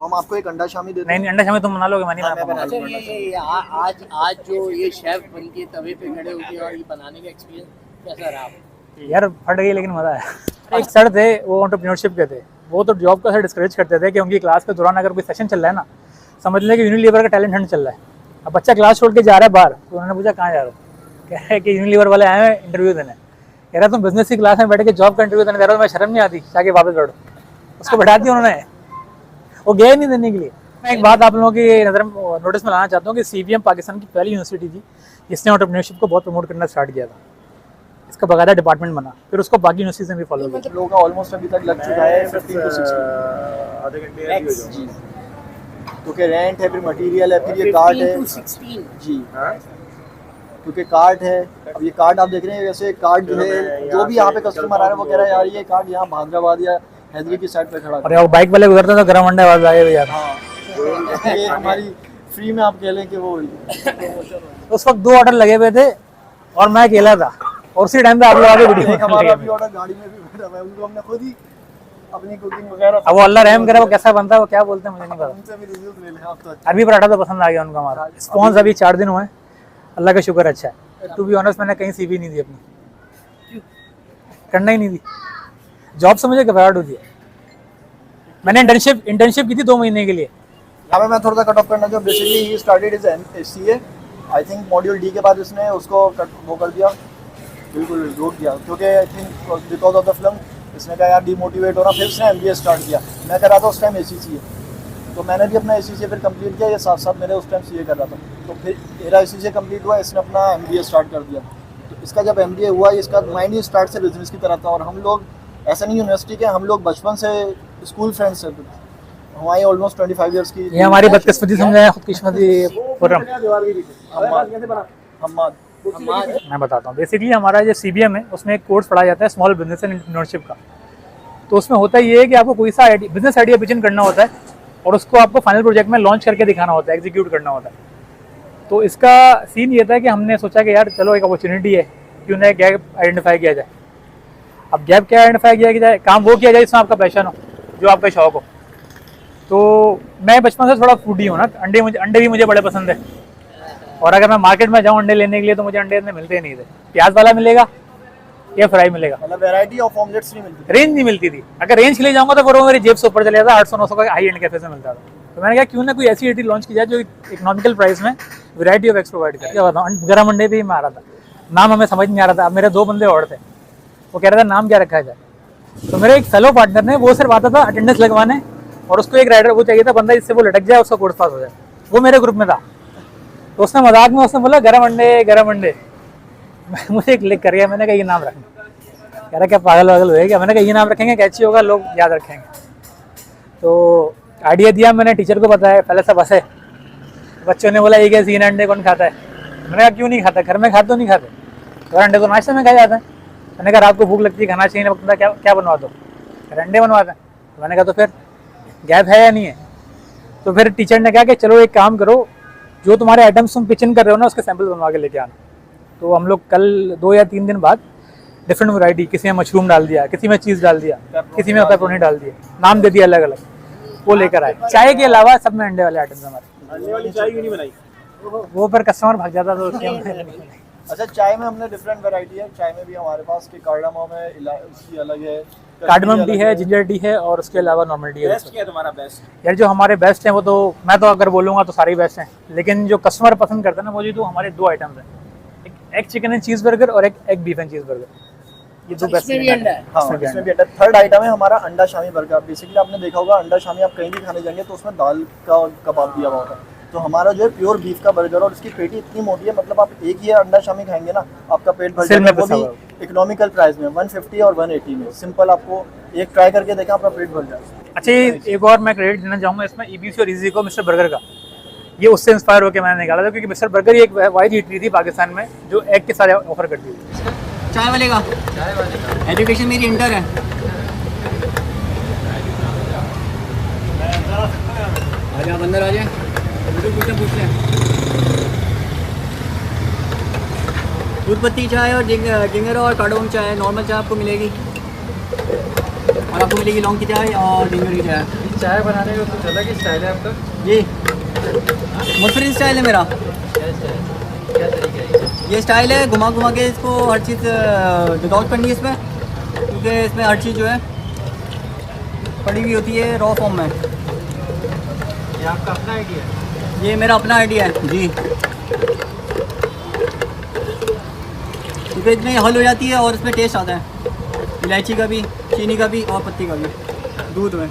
हम आपको एक अंडा शामी देते नहीं नहीं, अंडा शामी तुम बना लोगे, मैं नहीं हाँ, बना मैं पाऊंगा। बना अच्छा आज जो ये शेफ बन के तवे पे खड़े होके और ये बनाने का एक्सपीरियंस कैसा रहा आपको? यार फट गई लेकिन मजा आया। एक सर थे वो एंटरप्रेन्योरशिप के थे, वो तो जॉब का सर डिस्करेज करते थे कि उनकी क्लास के दौरान अगर कोई सेशन चल रहा है ना, समझ लें कि यूनिलीवर का टैलेंट हंट चल रहा है। अब बच्चा क्लास छोड़ के जा रहा है बाहर, तो उन्होंने पूछा कहाँ जा रहा हो, कह रहा है कि यूनिलीवर वाले आए हैं इंटरव्यू देने। कह रहा तुम बिजनेस की क्लास में बैठ के जॉब का इंटरव्यू देने जा रहे हो, मैं शर्म नहीं आती, जाके वापस बैठो। उसको बैठा दिया उन्होंने, वो गए नहीं देने के लिए। मैं एक बात आप लोगों की नज़र नोटिस में लाना चाहता हूँ कि CBM पाकिस्तान की पहली यूनिवर्सिटी थी जिसने एंटरप्रेन्योरशिप को बहुत प्रमोट करना स्टार्ट किया था। इसका बाकायदा डिपार्टमेंट बना, फिर उसको बाकी यूनिवर्सिटीज ने भी फॉलो किया। लोगों का ऑलमोस्ट अभी तक लग चुका है 15 to 16 आधे घंटे क्योंकि रेंट है, फिर मटेरियल है, फिर ये कार्ड है 15 to 16 जी, क्योंकि कार्ड है। अब ये कार्ड आप देख रहे हैं, वैसे कार्ड जो है जो भी यहाँ पे कस्टमर आ रहा है वो कह रहा है यार ये कार्ड यहाँ भादराबाद या हैदरी की साइड पे खड़ा और यार बाइक वाले गुजरते हैं तो गर्म अंडे आवाज आए हुए यार। हाँ ये हमारी फ्री में आप कह लें कि वो उस वक्त 2 ऑर्डर लगे हुए थे और मैं अकेला था, और उसी टाइम पे आप लोग आगे वीडियो एक हमारा भी ऑर्डर गाड़ी में भी बैठा हुआ है, उनको हमने खुद ही अपनी कुकिंग वगैरह अब वो अल्लाह रहम करे, वो कैसा बनता है वो क्या बोलते हैं मुझे नहीं पता। उनसे भी रिव्यूज ले लें आप तो। अरबी पराठा तो पसंद आ गया उनका हमारा। स्पॉन्स अभी 4 दिन हुए हैं, अल्लाह का शुक्र अच्छा है। टू बी ऑनेस्ट मैंने कहीं CV नहीं दी अपनी, करना ही नहीं दी। जॉब से मुझे घबराहट होती है। मैंने इंटर्नशिप की थी 2 महीने के लिए। यहाँ पे मैं थोड़ा सा कट ऑफ करना चाहूँ। Basically he started is SCA, I think module D के बाद उसने उसको वो कर दिया, बिल्कुल रोक दिया, क्योंकि I think because of the film इसने कहा यार डीमोटिवेट हो रहा, फिर उसने MBA स्टार्ट किया। मैं कर रहा था उस टाइम ACCA, तो मैंने भी अपना ACCA फिर कंप्लीट किया, ये साथ साथ मेरे उस टाइम CA कर रहा था, तो फिर मेरा ACCA कंप्लीट हुआ, इसने अपना MBA स्टार्ट कर दिया। तो इसका जब MBA हुआ, इसका माइंड ही स्टार्ट से बिजनेस की तरह था। और हम लोग ऐसा नहीं यूनिवर्सिटी के, हम लोग बचपन से स्कूल फ्रेंड्स हैं, हमारी ऑलमोस्ट 25 ईयर्स की। ये हमारी बदकिस्मती समझे, खुदकिस्मती खुर्रम। मैं बताता हूँ, बेसिकली हमारा जो CBM है उसमें एक कोर्स पढ़ाया जाता है स्मॉल बिजनेस एंड एंटरप्रेन्योरशिप का। तो उसमें होता ये है कि आपको कोई सा बिजनेस आइडिया पिचिंग करना होता है और उसको आपको फाइनल प्रोजेक्ट में लॉन्च करके दिखाना होता है, एग्जीक्यूट करना होता है। तो इसका सीन ये था कि हमने सोचा कि यार चलो एक अपॉर्चुनिटी है, क्यों ना गैप आइडेंटिफाई किया जाए। अब गैप क्या आइडेंटिफाई किया जाए, काम वो किया जाए जिसमें आपका पैशन हो, जो आपका शौक हो। तो मैं बचपन से थोड़ा फूडी हूँ ना, अंडे भी मुझे बड़े पसंद है। और अगर मैं मार्केट में जाऊँ अंडे लेने के लिए तो मुझे अंडे इतने मिलते नहीं थे। प्याज वाला मिलेगा या फ्राई मिलेगा, मतलब वैरायटी ऑफ ऑमलेट्स नहीं मिलती, रेंज नहीं मिलती थी। अगर रेंज के लिए जाऊँगा तो फिर वो मेरी जेब से ऊपर चले जाता, 800-900 का हाई एंड कैफे से मिलता था। तो मैंने कहा क्यों ना कोई ऐसी लॉन्च की जाए जो इकोनॉमिकल प्राइस में वैरायटी ऑफ एग्स प्रोवाइड करे। क्या बताऊँ, गर्म अंडे भी मैं आ रहा था, नाम हमें समझ नहीं आ रहा था। अब मेरे 2 बंदे और थे, वो कह रहा था नाम क्या रखा जाए। तो मेरे एक फेलो पार्टनर ने, वो सिर्फ आता था अटेंडेंस लगवाने, और उसको एक राइडर वो चाहिए था, बंदा जिससे वो लटक जाए, उसका कोर्स पास हो जाए। वो मेरे ग्रुप में था। तो उसने मजाक में उसने बोला गरम अंडे। मुझे एक क्लिक कर गया, मैंने कहा ये नाम रखना। कह रहा क्या पागल वागल हुए क्या? मैंने कहा ये नाम रखेंगे कैची होगा, लोग याद रखेंगे। तो आइडिया दिया मैंने, टीचर को बताया, पहले सब हंसे। बच्चों ने बोला ये क्या सीन, अंडे कौन खाता है? मैंने कहा क्यों नहीं खाता, घर में खाते तो नहीं खाते, और अंडे तो नाश्ते में खाया जाता है। मैंने कहा रात को भूख लगती है, खाना चाहिए, वक्त क्या बनवा दो, अंडे बनवाते हैं। मैंने कहा तो फिर गैप है या नहीं है? तो फिर टीचर ने कहा कि चलो एक काम करो, जो तुम्हारे आइटम्स तुम पिचिंग कर रहे हो ना उसके सैंपल बनवा के लेके आना। तो हम लोग कल 2 या 3 दिन बाद डिफरेंट वैरायटी, किसी में मशरूम डाल दिया, किसी में चीज़ डाल दिया, किसी में पेपरोनी डाल दिया, नाम दे दिया अलग अलग, वो लेकर आए। चाय के अलावा सब में अंडे वाले आइटम्स हमारे। अंडे वाली चाय क्यों नहीं बनाई? वो पर कस्टमर भाग जाता तो उसके अच्छा, चाय में हमने डिफरेंट वैरायटी है। चाय में भी हमारे पास के कार्डामम है, उसकी अलग है, कार्डमम टी है, जिंजर टी है, और उसके अलावा नॉर्मल टी है। बेस्ट क्या है तुम्हारा बेस्ट? यार जो हमारे बेस्ट हैं वो तो मैं तो अगर बोलूँगा तो सारे बेस्ट हैं, लेकिन जो कस्टमर पसंद करते हैं ना मुझे, तो हमारे 2 आइटम्स हैं, एक egg chicken and cheese burger और एक egg beef and cheese burger. ये 2 बेस्ट इसमें भी अंडा है? हाँ, इसमें भी अंडा। थर्ड आइटम है हमारा अंडा शामी बर्गर। बेसिकली आपने देखा होगा अंडा शामी आप कहीं भी खाने जाएंगे तो उसमें दाल का कबाब दिया हुआ होता है। तो हमारा जो है प्योर बीफ का बर्गर, और इसकी पेटी इतनी मोटी है, मतलब आप एक ही अंडा शामी खाएंगे ना आपका पेट भर जाएगा, वो भी इकोनॉमिकल प्राइस में 150 और 180 में। सिंपल, आपको एक ट्राई करके देखें, आपका पेट भर जाएगा। अच्छा, एक और मैं क्रेडिट देना चाहूँगा इसमें EBC और इजी को, मिस्टर बर्गर का। ये उससे इंस्पायर होकर मैंने निकाला था, क्योंकि मिस्टर बर्गर एक वाइड ईटरी थी पाकिस्तान में जो एग के साथ ऑफर करती थी। चाय वाले का एजुकेशन मेरी इंटर है। आजा अंदर आ जाए, पूछ ले। दूध पत्ती चाय और जिंगर और कार्डमम चाय, नॉर्मल चाय आपको मिलेगी। और आपको मिलेगी लौंग की चाय और जिंजर की चाय। चाय बनाने का कुछ अलग ही स्टाइल है आपका। जी मुनफरिद स्टाइल है मेरा। ये स्टाइल है घुमा घुमा के इसको हर चीज़ डिज़ोल्व करनी है इसमें, क्योंकि इसमें हर चीज़ जो है पड़ी हुई होती है रॉ फॉर्म में। ये आपका अपना आइडिया है? ये मेरा अपना आइडिया है जी, क्योंकि इसमें हल हो जाती है और इसमें टेस्ट आता है इलायची का भी, चीनी का भी और पत्ती का भी दूध में।